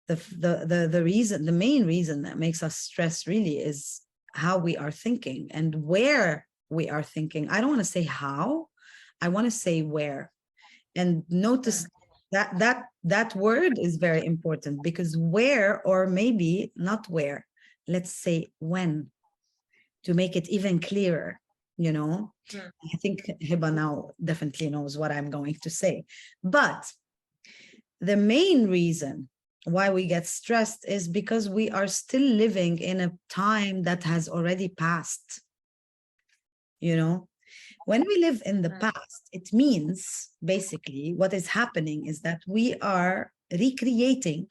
The main reason that makes us stressed really is how we are thinking and where we are thinking. I don't want to say how, I want to say where. And notice that word is very important, because where, or maybe not where, let's say when, to make it even clearer, you know. I think Hiba now definitely knows what I'm going to say. But the main reason why we get stressed is because we are still living in a time that has already passed. You know, when we live in the past, it means basically what is happening is that we are recreating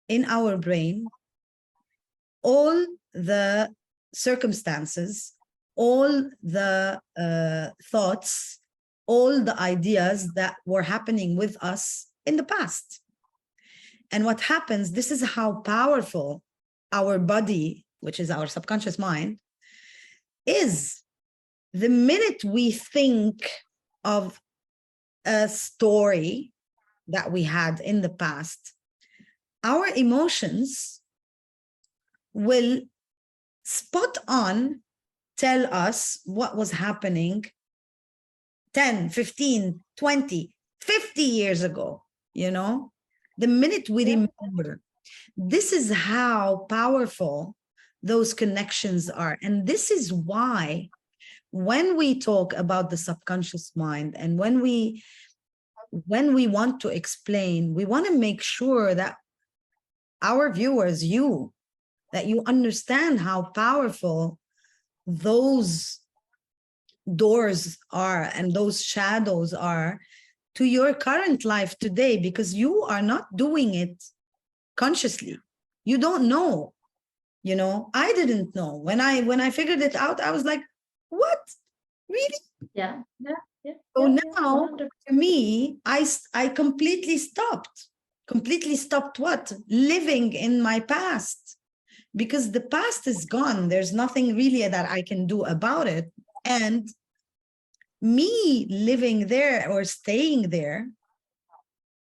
in our brain all the circumstances, all the thoughts, all the ideas that were happening with us in the past. And what happens, this is how powerful our body, which is our subconscious mind, is. The minute we think of a story that we had in the past, our emotions will spot on tell us what was happening 10, 15, 20, 50 years ago, you know? The minute we remember, this is how powerful those connections are. And this is why when we talk about the subconscious mind, and when we want to explain, we want to make sure that our viewers, that you understand how powerful those doors are and those shadows are to your current life today, because you are not doing it consciously. You don't know. I didn't know. When I figured it out, I was like, what? Really? Yeah. So Yeah, now, 100%. for me, I completely stopped what? Living in my past, because the past is gone. There's nothing really that I can do about it. And me living there or staying there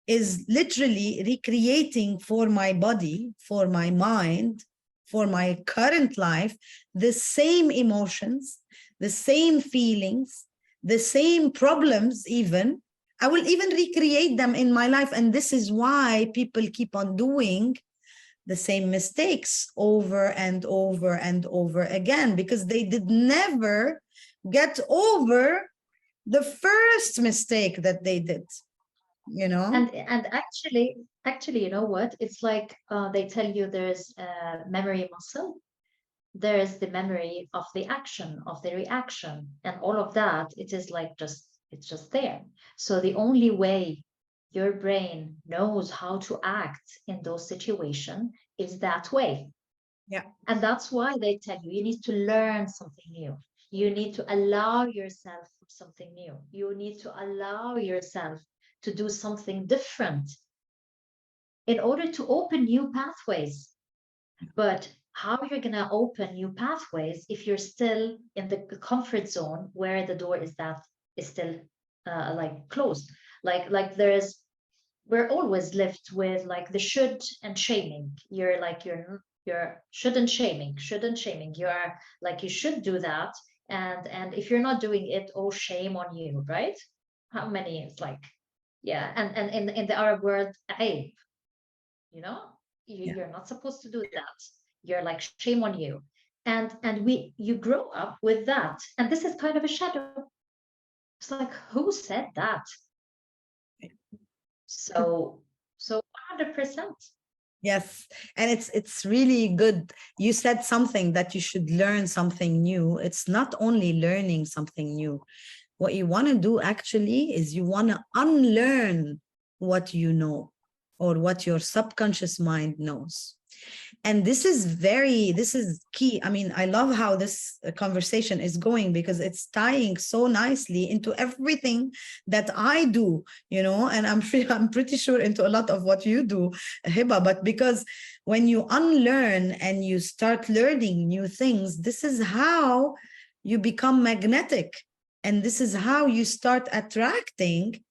is literally recreating for my body, for my mind, for my current life, the same emotions, the same feelings, the same problems even. I will even recreate them in my life. And this is why people keep on doing the same mistakes over and over and over again, because they did never get over the first mistake that they did. And actually, you know what? It's like they tell you there's a memory muscle. There is the memory of the action, of the reaction, and all of that. It is like it's just there. So the only way your brain knows how to act in those situations is that way. Yeah. And that's why they tell you need to learn something new. You need to allow yourself for something new. You need to allow yourself to do something different in order to open new pathways. But how you're going to open new pathways if you're still in the comfort zone where the door is still like closed? Like we're always left with like the should and shaming. You're shouldn't shaming. You're like, you should do that, and if you're not doing it, oh, shame on you, right? How many? It's like, yeah. And in the Arab word, aib, Yeah. you're not supposed to do that. You're like, shame on you. And you grow up with that, and this is kind of a shadow. It's like, who said that? So 100%. Yes. And it's really good. You said something that you should learn something new. It's not only learning something new. What you want to do actually is you want to unlearn what you know, or what your subconscious mind knows. And this is key. I mean, I love how this conversation is going, because it's tying so nicely into everything that I do, and I'm pretty sure into a lot of what you do, Hiba. But because when you unlearn and you start learning new things, this is how you become magnetic. And this is how you start attracting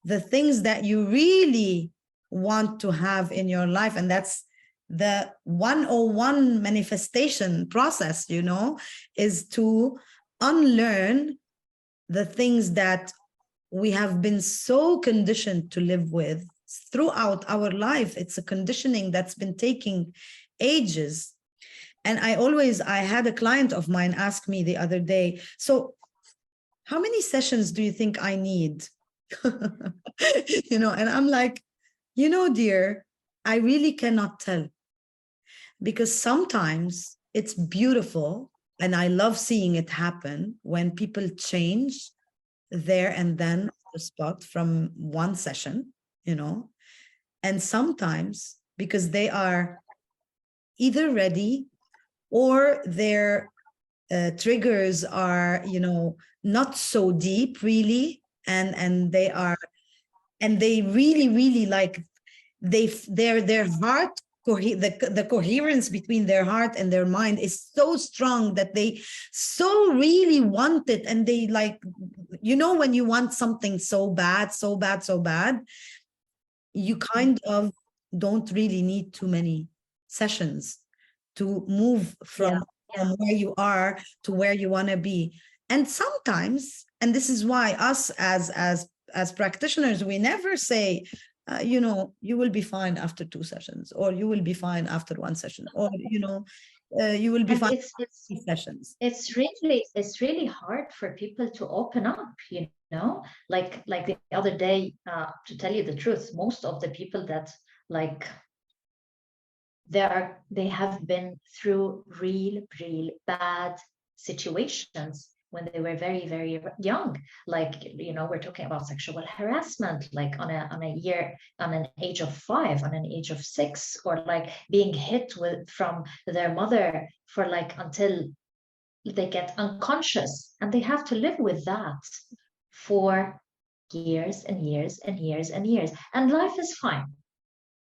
the things that you really want to have in your life. And that's the 101 manifestation process, is to unlearn the things that we have been so conditioned to live with throughout our life. It's a conditioning that's been taking ages. And I had a client of mine ask me the other day, so how many sessions do you think I need? And I'm like, dear, I really cannot tell. Because sometimes it's beautiful, and I love seeing it happen when people change there and then on the spot from one session, and sometimes because they are either ready, or their triggers are, not so deep really, and they really, really like, their heart, the coherence between their heart and their mind is so strong that they so really want it. And they like, when you want something so bad, so bad, so bad, you kind of don't really need too many sessions to move from where you are to where you want to be. And sometimes, and this is why us as practitioners, we never say, you will be fine after 2 sessions, or you will be fine after 1 session, or you will be And fine it's in sessions. it's really hard for people to open up, you know, like the other day, to tell you the truth, most of the people that like they have been through real bad situations when they were very young, like, you know, we're talking about sexual harassment, like on an age of 5, on an age of 6, or like being hit with from their mother for like until they get unconscious, and they have to live with that for years and years and years and years, and life is fine,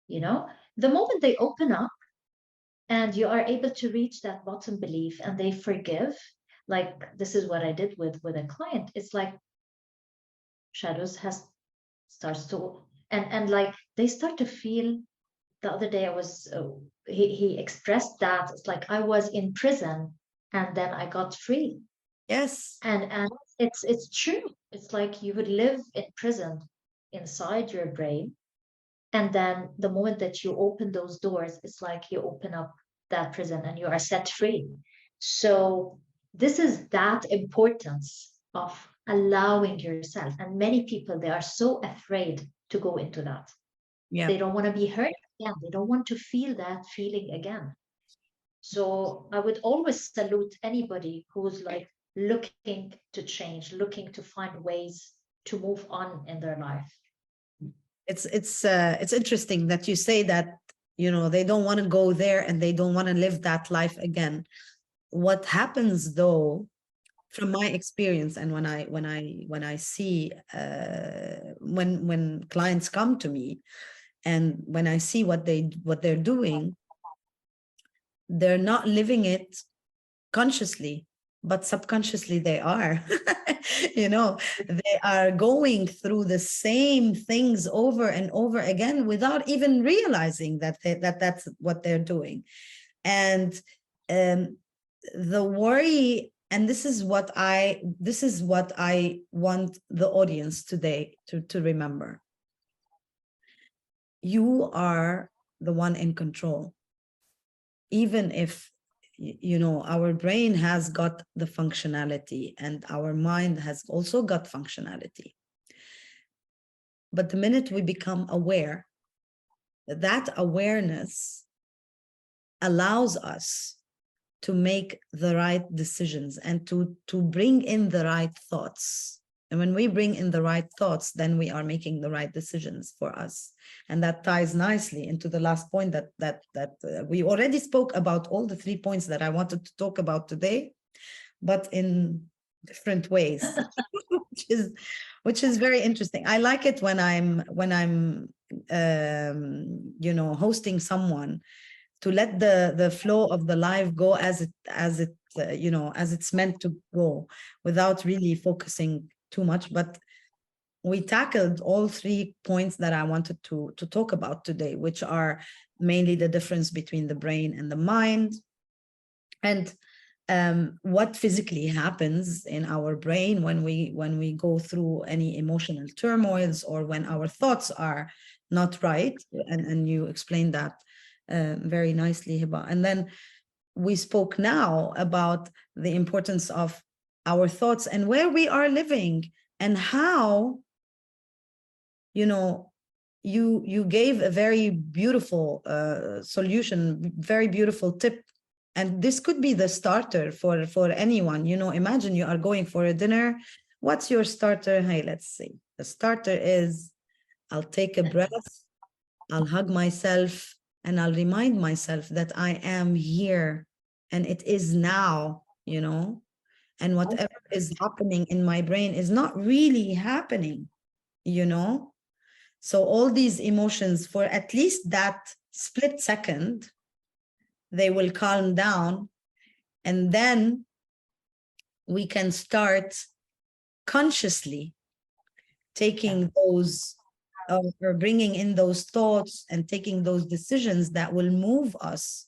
you know. The moment they open up and you are able to reach that bottom belief and they forgive, like this is what I did with a client, it's like shadows has starts to, and like they start to feel. The other day I was he expressed that it's like I was in prison and then I got free. Yes. And it's true. It's like you would live in prison inside your brain, and then the moment that you open those doors, it's like you open up that prison and you are set free. So this is that importance of allowing yourself. And many people, they are so afraid to go into that. Yeah. They don't want to be hurt again. They don't want to feel that feeling again. So I would always salute anybody who's like looking to change, looking to find ways to move on in their life. It's interesting that you say that, you know, they don't want to go there and they don't want to live that life again. What happens though, from my experience, and when I see when clients come to me, and when I see what they're doing, they're not living it consciously, but subconsciously they are. You know, they are going through the same things over and over again without even realizing that that's what they're doing. And the worry, and this is what I want the audience today to remember. You are the one in control. Even if, you know, our brain has got the functionality and our mind has also got functionality. But the minute we become aware, that awareness allows us to make the right decisions and to bring in the right thoughts. And when we bring in the right thoughts, then we are making the right decisions for us. And that ties nicely into the last point that we already spoke about all the 3 points that I wanted to talk about today, but in different ways, which is very interesting. I like it when I'm you know, hosting someone, to let the flow of the live go as it you know, as it's meant to go, without really focusing too much. But we tackled all 3 points that I wanted to talk about today, which are mainly the difference between the brain and the mind, and what physically happens in our brain when we go through any emotional turmoils, or when our thoughts are not right. And you explained that very nicely, Hiba. And then we spoke now about the importance of our thoughts and where we are living, and how, you know, you gave a very beautiful solution, very beautiful tip. And this could be the starter for anyone. You know, imagine you are going for a dinner. What's your starter? Hey, let's see. The starter is, I'll take a breath, I'll hug myself, and I'll remind myself that I am here and it is now, you know, and whatever is happening in my brain is not really happening, you know. So all these emotions, for at least that split second, they will calm down, and then we can start consciously taking those or bringing in those thoughts and taking those decisions that will move us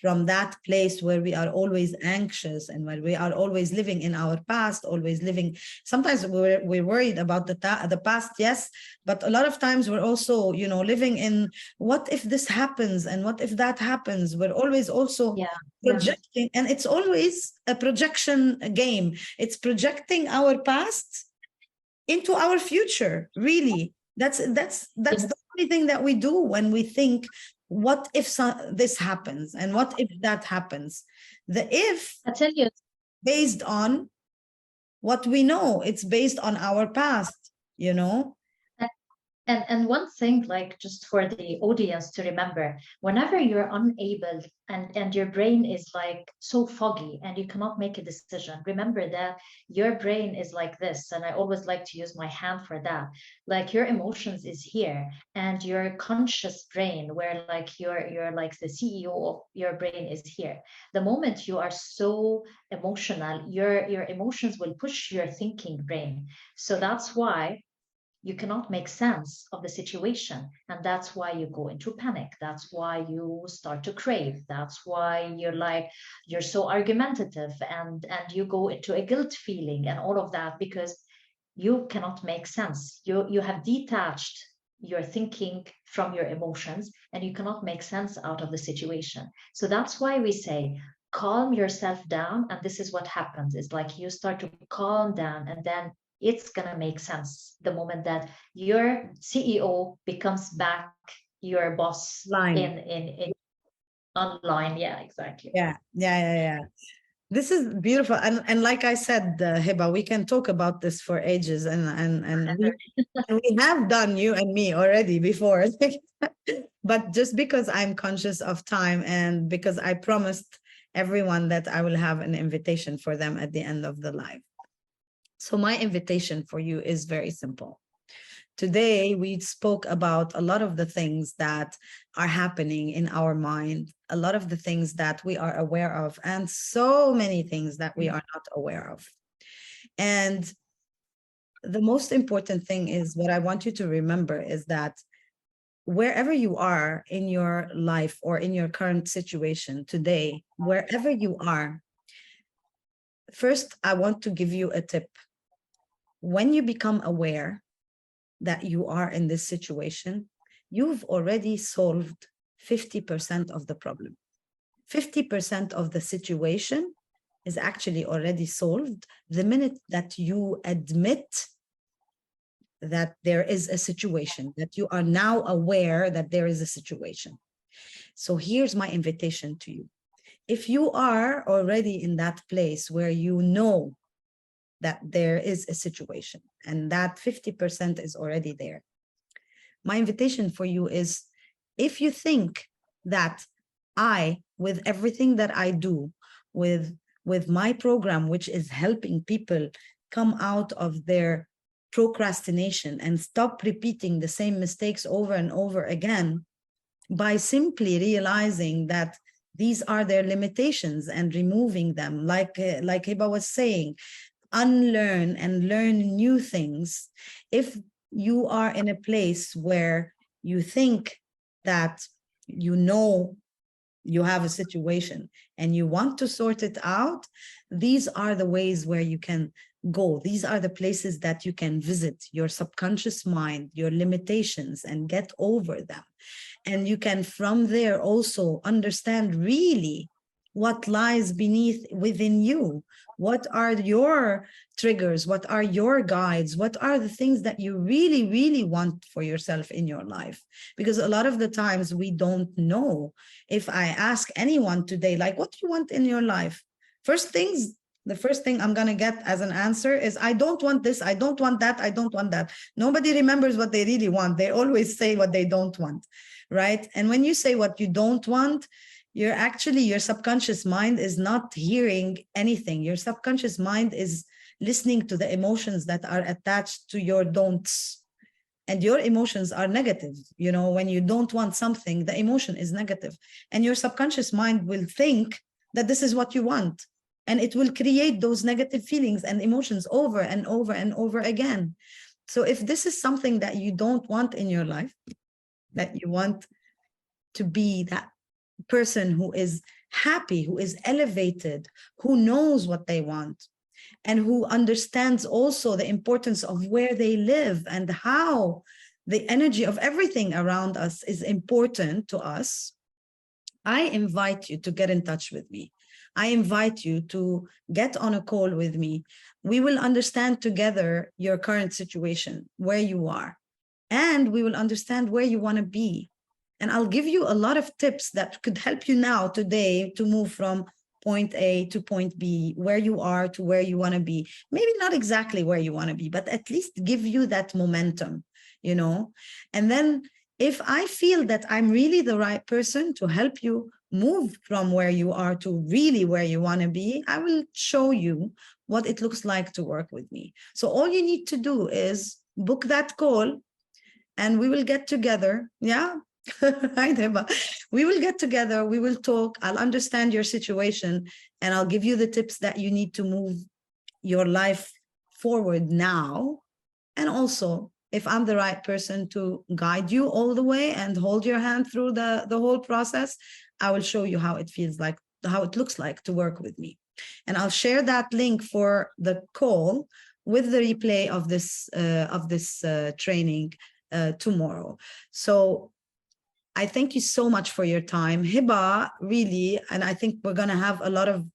from that place where we are always anxious and where we are always living in our past, always living. Sometimes we're worried about the past, yes, but a lot of times we're also, you know, living in what if this happens and what if that happens. We're always also projecting, and it's always a projection game. It's projecting our past into our future. Really, that's the only thing that we do when we think, what if this happens and what if that happens. The if, I tell you, based on what we know, it's based on our past, you know. And one thing, like, just for the audience to remember, whenever you're unable and your brain is like so foggy and you cannot make a decision, remember that your brain is like this. And I always like to use my hand for that. Like, your emotions is here, and your conscious brain, where like you're like the CEO of your brain, is here. The moment you are so emotional, your emotions will push your thinking brain. So that's why you cannot make sense of the situation, and that's why you go into panic. That's why you start to crave. That's why you're so argumentative, and you go into a guilt feeling and all of that, because you cannot make sense. You have detached your thinking from your emotions, and you cannot make sense out of the situation. So that's why we say, calm yourself down. And this is what happens. It's like you start to calm down, and then it's going to make sense the moment that your CEO becomes back your boss in online. Yeah, exactly. Yeah. This is beautiful. And like I said, Hiba, we can talk about this for ages, and we have done, you and me, already before. But just because I'm conscious of time, and because I promised everyone that I will have an invitation for them at the end of the live. So my invitation for you is very simple. Today, we spoke about a lot of the things that are happening in our mind, a lot of the things that we are aware of, and so many things that we are not aware of. And the most important thing is, what I want you to remember is that wherever you are in your life or in your current situation today, wherever you are, first, I want to give you a tip. When you become aware that you are in this situation, you've already solved 50% of the problem. 50% of the situation is actually already solved the minute that you admit that there is a situation, that you are now aware that there is a situation. So here's my invitation to you. If you are already in that place where you know that there is a situation and that 50% is already there, my invitation for you is, if you think that I, with everything that I do, with my program, which is helping people come out of their procrastination and stop repeating the same mistakes over and over again, by simply realizing that these are their limitations and removing them, like Hiba was saying, unlearn and learn new things. If you are in a place where you think that you know you have a situation and you want to sort it out, these are the ways where you can go. These are the places that you can visit your subconscious mind, your limitations, and get over them. And you can from there also understand really what lies beneath within you. What are your triggers? What are your guides? What are the things that you really, really want for yourself in your life? Because a lot of the times we don't know. If I ask anyone today, like, what do you want in your life? The first thing I'm going to get as an answer is, I don't want this, I don't want that, I don't want that. Nobody remembers what they really want. They always say what they don't want, right? And when you say what you don't want, your subconscious mind is not hearing anything. Your subconscious mind is listening to the emotions that are attached to your don'ts. And your emotions are negative. You know, when you don't want something, the emotion is negative. And your subconscious mind will think that this is what you want. And it will create those negative feelings and emotions over and over and over again. So if this is something that you don't want in your life, that you want to be that person who is happy, who is elevated, who knows what they want, and who understands also the importance of where they live and how the energy of everything around us is important to us, I invite you to get in touch with me. I invite you to get on a call with me. We will understand together your current situation, where you are, and we will understand where you want to be. And I'll give you a lot of tips that could help you now today to move from point A to point B, where you are to where you want to be. Maybe not exactly where you want to be, but at least give you that momentum, you know? And then if I feel that I'm really the right person to help you move from where you are to really where you want to be, I will show you what it looks like to work with me. So all you need to do is book that call and we will get together. Yeah. Hi, Deba. We will get together. We will talk. I'll understand your situation and I'll give you the tips that you need to move your life forward now. And also, if I'm the right person to guide you all the way and hold your hand through the whole process, I will show you how it feels like, how it looks like to work with me. And I'll share that link for the call with the replay of this training tomorrow. So I thank you so much for your time, Hiba, really. And I think we're going to have a lot of,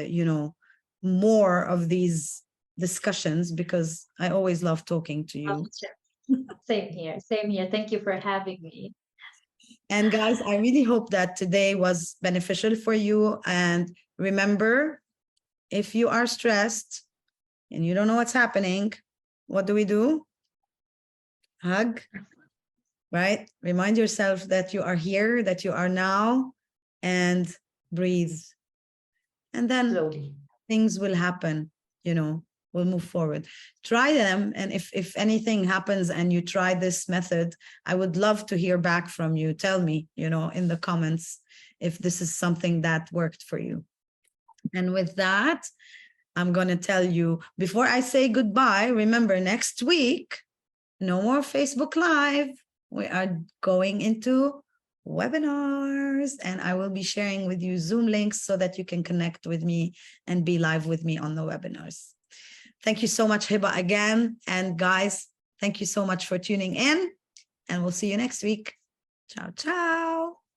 you know, more of these discussions because I always love talking to you. Same here. Same here. Thank you for having me. And guys, I really hope that today was beneficial for you. And remember, if you are stressed and you don't know what's happening, what do? Hug, right? Remind yourself that you are here, that you are now, and breathe. And then slowly things will happen, you know, we'll move forward. Try them. And if anything happens and you try this method, I would love to hear back from you. Tell me, you know, in the comments, if this is something that worked for you. And with that, I'm going to tell you, before I say goodbye, remember next week, no more Facebook Live. We are going into webinars and I will be sharing with you Zoom links so that you can connect with me and be live with me on the webinars. Thank you so much, Hiba, again. And guys, thank you so much for tuning in and we'll see you next week. Ciao, ciao.